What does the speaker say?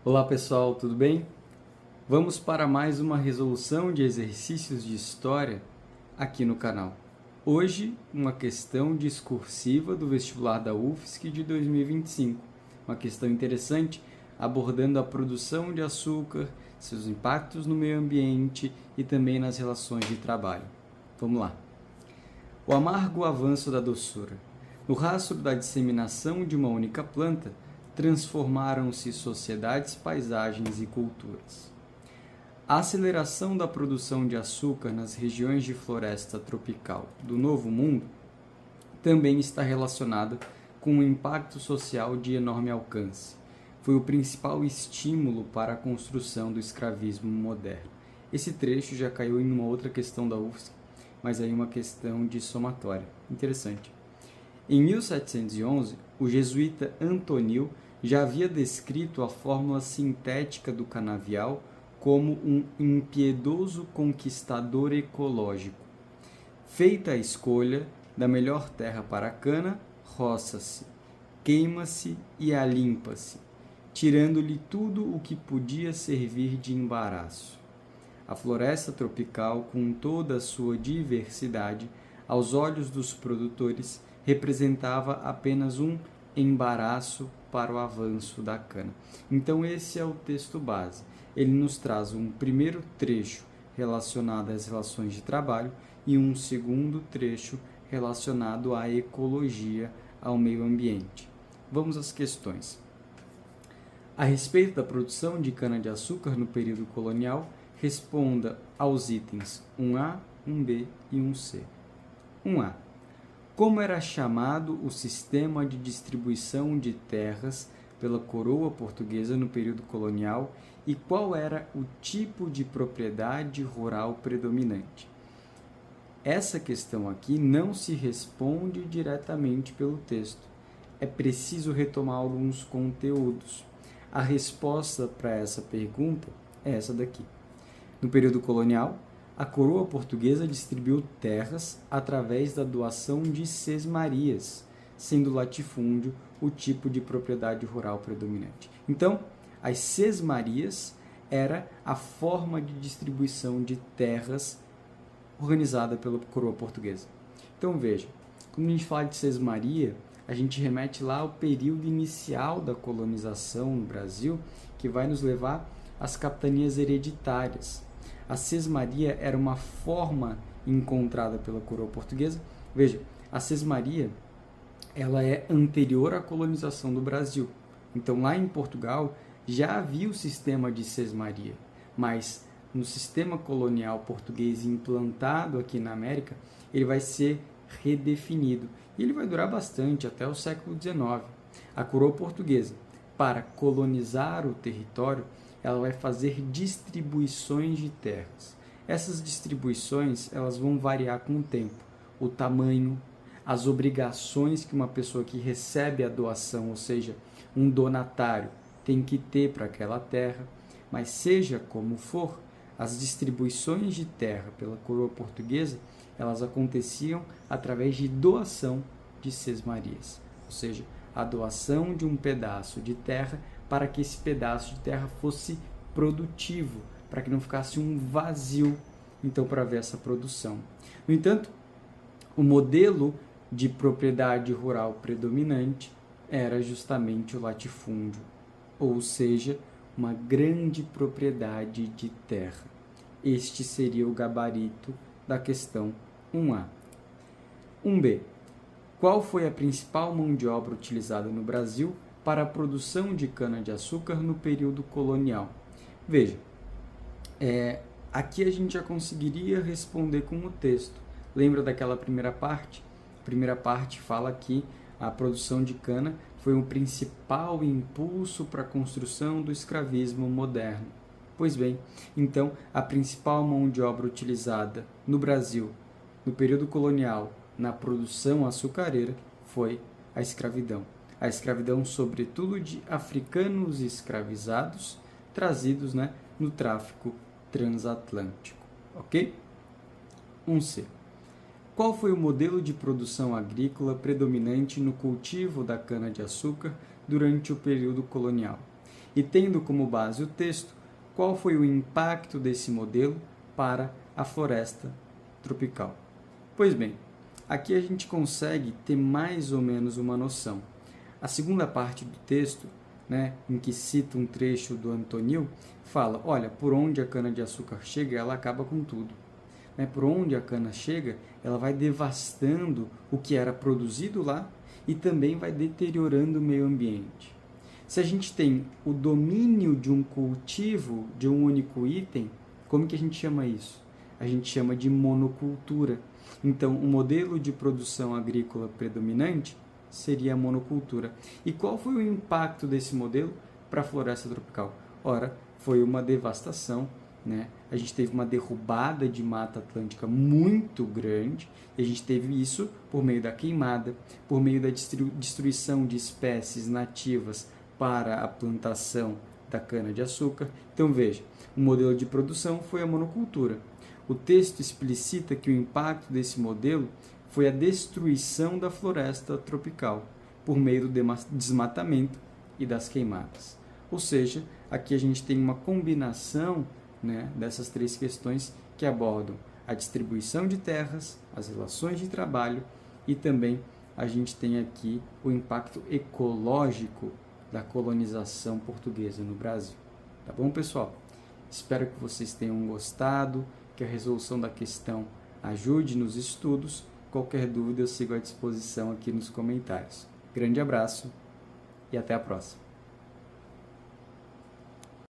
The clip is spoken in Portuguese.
Olá pessoal, tudo bem? Vamos para mais uma resolução de exercícios de história aqui no canal. Hoje, uma questão discursiva do vestibular da UFSC de 2025. Uma questão interessante abordando a produção de açúcar, seus impactos no meio ambiente e também nas relações de trabalho. Vamos lá. O amargo avanço da doçura. No rastro da disseminação de uma única planta, transformaram-se sociedades, paisagens e culturas. A aceleração da produção de açúcar nas regiões de floresta tropical do Novo Mundo também está relacionada com um impacto social de enorme alcance. Foi o principal estímulo para a construção do escravismo moderno. Esse trecho já caiu em uma outra questão da UFSC, mas aí uma questão de somatória. Interessante. Em 1711, o jesuíta Antonil já havia descrito a fórmula sintética do canavial como um impiedoso conquistador ecológico. Feita a escolha da melhor terra para a cana, roça-se, queima-se e alimpa-se, tirando-lhe tudo o que podia servir de embaraço. A floresta tropical, com toda a sua diversidade, aos olhos dos produtores, representava apenas um embaraço para o avanço da cana. Então esse é o texto base. Ele nos traz um primeiro trecho relacionado às relações de trabalho e um segundo trecho relacionado à ecologia, ao meio ambiente. Vamos às questões. A respeito da produção de cana-de-açúcar no período colonial, responda aos itens 1A, 1B e 1C. 1A. Como era chamado o sistema de distribuição de terras pela coroa portuguesa no período colonial e qual era o tipo de propriedade rural predominante? Essa questão aqui não se responde diretamente pelo texto. É preciso retomar alguns conteúdos. A resposta para essa pergunta é essa daqui. No período colonial, a coroa portuguesa distribuiu terras através da doação de sesmarias, sendo o latifúndio o tipo de propriedade rural predominante. Então, as sesmarias era a forma de distribuição de terras organizada pela coroa portuguesa. Então, veja, quando a gente fala de sesmaria, a gente remete lá ao período inicial da colonização no Brasil, que vai nos levar às capitanias hereditárias. A sesmaria era uma forma encontrada pela coroa portuguesa. Veja, a sesmaria ela é anterior à colonização do Brasil. Então, lá em Portugal, já havia o sistema de sesmaria, mas no sistema colonial português implantado aqui na América, ele vai ser redefinido. E ele vai durar bastante, até o século XIX. A coroa portuguesa, para colonizar o território, ela vai fazer distribuições de terras. Essas distribuições elas vão variar com o tempo, o tamanho, as obrigações que uma pessoa que recebe a doação, ou seja, um donatário, tem que ter para aquela terra. Mas seja como for, as distribuições de terra pela coroa portuguesa, elas aconteciam através de doação de sesmarias, ou seja, a doação de um pedaço de terra para que esse pedaço de terra fosse produtivo, para que não ficasse um vazio, então, para ver essa produção. No entanto, o modelo de propriedade rural predominante era justamente o latifúndio, ou seja, uma grande propriedade de terra. Este seria o gabarito da questão 1A. 1B. Qual foi a principal mão de obra utilizada no Brasil para a produção de cana-de-açúcar no período colonial? Veja, aqui a gente já conseguiria responder com o texto. Lembra daquela primeira parte? A primeira parte fala que a produção de cana foi o principal impulso para a construção do escravismo moderno. Pois bem, então a principal mão de obra utilizada no Brasil no período colonial na produção açucareira foi a escravidão. A escravidão, sobretudo, de africanos escravizados trazidos no tráfico transatlântico. Ok? 1C. Qual foi o modelo de produção agrícola predominante no cultivo da cana-de-açúcar durante o período colonial? E tendo como base o texto, qual foi o impacto desse modelo para a floresta tropical? Pois bem, aqui a gente consegue ter mais ou menos uma noção. A segunda parte do texto, em que cita um trecho do Antonil, fala, olha, por onde a cana-de-açúcar chega, ela acaba com tudo. Por onde a cana chega, ela vai devastando o que era produzido lá e também vai deteriorando o meio ambiente. Se a gente tem o domínio de um cultivo, de um único item, como que a gente chama isso? A gente chama de monocultura. Então, o modelo de produção agrícola predominante seria a monocultura. E qual foi o impacto desse modelo para a floresta tropical? Ora, foi uma devastação, A gente teve uma derrubada de Mata Atlântica muito grande, e a gente teve isso por meio da queimada, por meio da destruição de espécies nativas para a plantação da cana-de-açúcar. Então, veja, o modelo de produção foi a monocultura. O texto explicita que o impacto desse modelo foi a destruição da floresta tropical, por meio do desmatamento e das queimadas. Ou seja, aqui a gente tem uma combinação dessas três questões que abordam a distribuição de terras, as relações de trabalho e também a gente tem aqui o impacto ecológico da colonização portuguesa no Brasil. Tá bom, pessoal? Espero que vocês tenham gostado, que a resolução da questão ajude nos estudos. Qualquer dúvida eu sigo à disposição aqui nos comentários. Grande abraço e até a próxima.